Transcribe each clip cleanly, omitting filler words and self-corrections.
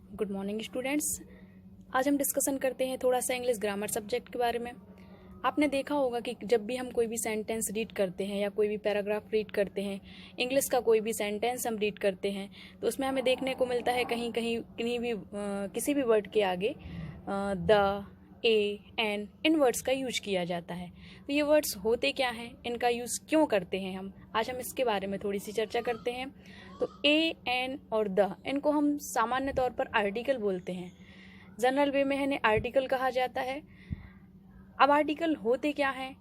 Good morning students. आज हम discussion करते हैं थोड़ा सा इंग्लिश ग्रामर सब्जेक्ट के बारे में। आपने देखा होगा कि जब भी हम कोई भी सेंटेंस रीड करते हैं या कोई भी पैराग्राफ रीड करते हैं, इंग्लिश का कोई भी सेंटेंस हम रीड करते हैं, तो उसमें हमें देखने को मिलता है कहीं कहीं किसी भी वर्ड के आगे द, ए, एन इन वर्ड्स का यूज किया जाता है। तो ये वर्ड्स होते क्या हैं, इनका यूज़ क्यों करते हैं हम, आज हम इसके बारे में थोड़ी सी चर्चा करते हैं। तो ए, एन और द, इनको हम सामान्य तौर पर आर्टिकल बोलते हैं। जनरल वे में इन्हें आर्टिकल कहा जाता है। अब आर्टिकल होते क्या हैं,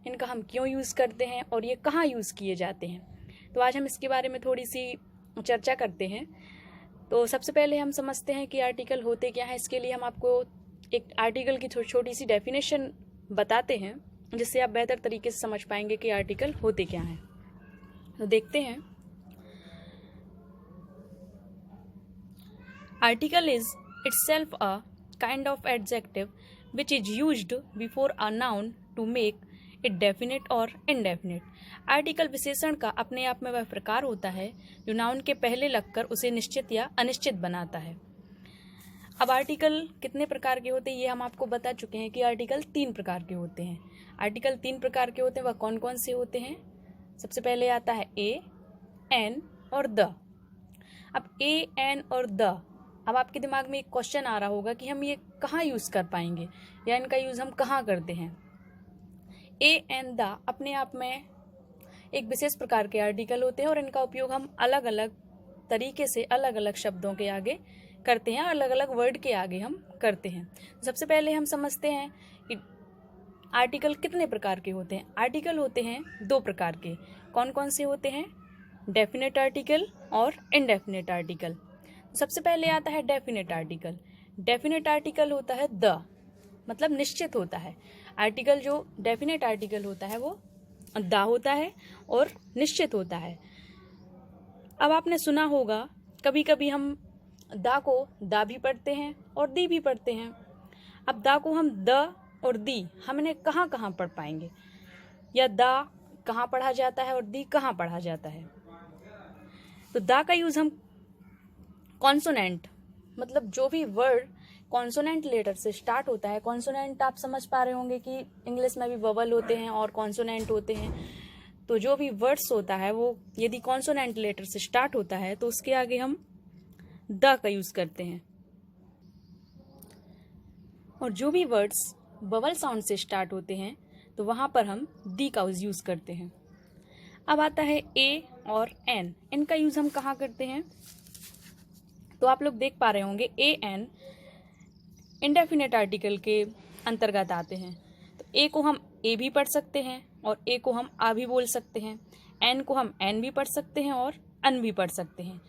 इनका हम क्यों यूज़ करते हैं और ये कहाँ यूज़ किए जाते हैं, तो आज हम इसके बारे में थोड़ी सी चर्चा करते हैं। तो सबसे पहले हम समझते हैं कि आर्टिकल होते क्या हैं। इसके लिए हम आपको एक आर्टिकल की छोटी सी डेफिनेशन बताते हैं, जिससे आप बेहतर तरीके से समझ पाएंगे कि आर्टिकल होते क्या हैं। तो देखते हैं। Article is itself a kind of adjective which is used before a noun to make it definite or indefinite. Article विशेषण का अपने आप में वह प्रकार होता है जो नाउन के पहले लगकर उसे निश्चित या अनिश्चित बनाता है। अब आर्टिकल कितने प्रकार के होते हैं ये हम आपको बता चुके हैं कि आर्टिकल 3 प्रकार के होते हैं। आर्टिकल 3 प्रकार के होते हैं, वह कौन कौन से होते हैं। सबसे पहले आता है ए, एन और द। अब ए, एन और द, अब आपके दिमाग में एक क्वेश्चन आ रहा होगा कि हम ये कहाँ यूज़ कर पाएंगे या इनका यूज़ हम कहाँ करते हैं। ए, एन, द अपने आप में एक विशेष प्रकार के आर्टिकल होते हैं और इनका उपयोग हम अलग अलग तरीके से अलग अलग शब्दों के आगे करते हैं, अलग अलग वर्ड के आगे हम करते हैं। सबसे पहले हम समझते हैं कि आर्टिकल कितने प्रकार के होते हैं। आर्टिकल होते हैं 2 प्रकार के। कौन कौन से होते हैं, डेफिनेट आर्टिकल और इनडेफिनेट आर्टिकल। सबसे पहले आता है डेफिनेट आर्टिकल। डेफिनेट आर्टिकल होता है द, मतलब निश्चित होता है। आर्टिकल जो डेफिनेट आर्टिकल होता है वो द होता है और निश्चित होता है। अब आपने सुना होगा कभी कभी हम दा को दा भी पढ़ते हैं और दी भी पढ़ते हैं। अब दा को हम द और दी हम इन्हें कहाँ कहाँ पढ़ पाएंगे, या दा कहाँ पढ़ा जाता है और दी कहाँ पढ़ा जाता है। तो दा का यूज़ हम कॉन्सोनेंट, मतलब जो भी वर्ड कॉन्सोनेंट लेटर से स्टार्ट होता है। कॉन्सोनेंट आप समझ पा रहे होंगे कि इंग्लिश में भी ववल होते हैं और कॉन्सोनेंट होते हैं। तो जो भी वर्ड्स होता है वो यदि कॉन्सोनेंट लेटर से स्टार्ट होता है तो उसके आगे हम द का यूज़ करते हैं। और जो भी वर्ड्स ववल साउंड से स्टार्ट होते हैं तो वहाँ पर हम दी का यूज़ करते हैं। अब आता है ए और एन, इनका यूज़ हम कहाँ करते हैं। तो आप लोग देख पा रहे होंगे ए, एन इंडेफिनेट आर्टिकल के अंतर्गत आते हैं। तो ए को हम ए भी पढ़ सकते हैं और ए को हम आ भी बोल सकते हैं। एन को हम एन भी पढ़ सकते हैं और अन भी पढ़ सकते हैं।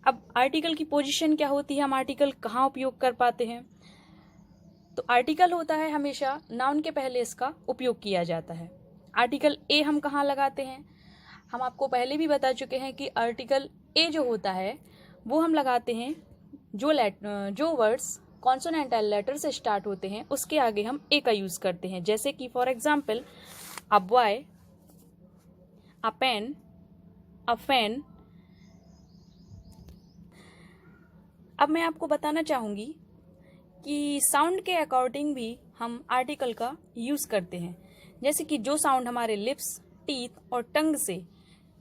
अब आर्टिकल की पोजीशन क्या होती है, हम आर्टिकल कहाँ उपयोग कर पाते हैं। तो आर्टिकल होता है हमेशा नाउन के पहले इसका उपयोग किया जाता है। आर्टिकल ए हम कहाँ लगाते हैं, हम आपको पहले भी बता चुके हैं कि आर्टिकल ए जो होता है वो हम लगाते हैं जो वर्ड्स कॉन्सोनेंटल लेटर से स्टार्ट होते हैं उसके आगे हम ए का यूज़ करते हैं। जैसे कि for example a boy, a pen, a fan. अब मैं आपको बताना चाहूँगी कि साउंड के अकॉर्डिंग भी हम आर्टिकल का यूज़ करते हैं। जैसे कि जो साउंड हमारे लिप्स, टीथ और टंग से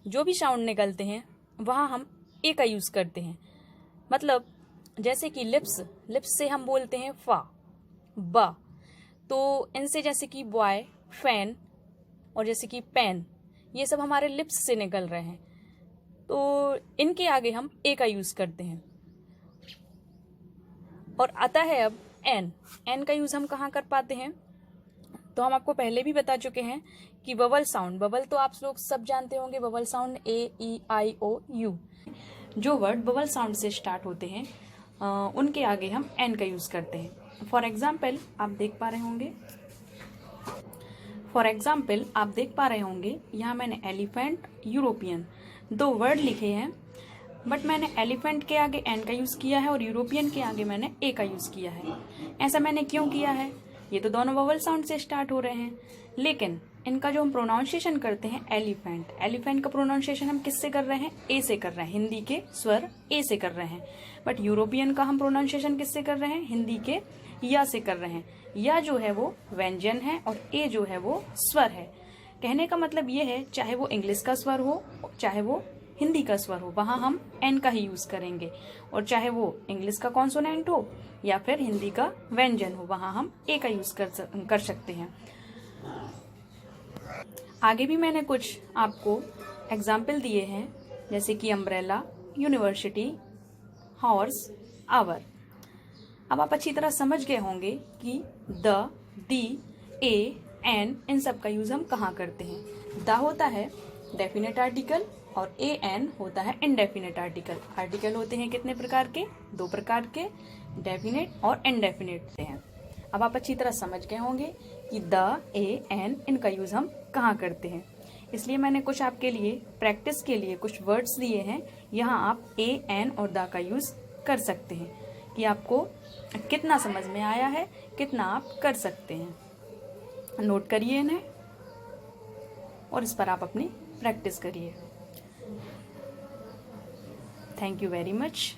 जो भी साउंड निकलते हैं वहाँ हम ए का यूज़ करते हैं। मतलब जैसे कि लिप्स से हम बोलते हैं फा, बा। तो इनसे जैसे कि बॉय, फैन और जैसे कि पेन, ये सब हमारे लिप्स से निकल रहे हैं तो इनके आगे हम ए का यूज़ करते हैं। और आता है अब एन का यूज़ हम कहाँ कर पाते हैं। तो हम आपको पहले भी बता चुके हैं कि ववल साउंड, ववल तो आप लोग सब जानते होंगे, vowel sound A, E, I, O, U. जो वर्ड ववल साउंड से स्टार्ट होते हैं उनके आगे हम एन का यूज़ करते हैं। फॉर एग्जाम्पल आप देख पा रहे होंगे यहाँ मैंने एलिफेंट, यूरोपियन 2 वर्ड लिखे हैं, बट मैंने एलिफेंट के आगे एन का यूज़ किया है और यूरोपियन के आगे मैंने ए का यूज़ किया है। ऐसा मैंने क्यों किया है, ये तो दोनों ववल साउंड से स्टार्ट हो रहे हैं, लेकिन इनका जो हम प्रोनाउंसिएशन करते हैं एलिफेंट, एलिफेंट का प्रोनाउंसिएशन हम किससे कर रहे हैं? ए से कर रहे हैं, हिंदी के स्वर ए से कर रहे हैं। बट यूरोपियन का हम प्रोनाउंसिएशन किससे कर रहे हैं? हिंदी के या से कर रहे हैं। या जो है वो व्यंजन है और ए जो है वो स्वर है। कहने का मतलब ये है, चाहे वो इंग्लिश का स्वर हो चाहे वो हिंदी का स्वर हो, वहां हम एन का ही यूज करेंगे। और चाहे वो इंग्लिश का कॉन्सोनेंट हो या फिर हिंदी का व्यंजन हो, वहां हम ए का यूज कर सकते हैं। आगे भी मैंने कुछ आपको एग्जाम्पल दिए हैं, जैसे कि अम्ब्रेला, यूनिवर्सिटी, हॉर्स, आवर। अब आप अच्छी तरह समझ गए होंगे कि द, दी, ए, एन, इन सब का यूज हम कहाँ करते हैं। द होता है डेफिनेट आर्टिकल और ए एन होता है इनडेफिनेट आर्टिकल। आर्टिकल होते हैं कितने प्रकार के? 2 प्रकार के, डेफिनेट और इनडेफिनेट होते हैं। अब आप अच्छी तरह समझ गए होंगे कि द, ए, एन, इनका यूज हम कहाँ करते हैं। इसलिए मैंने कुछ आपके लिए प्रैक्टिस के लिए कुछ वर्ड्स दिए हैं, यहाँ आप ए, एन और द का यूज कर सकते हैं कि आपको कितना समझ में आया है, कितना आप कर सकते हैं। नोट करिए इन्हें और इस पर आप अपनी प्रैक्टिस करिए। Thank you very much.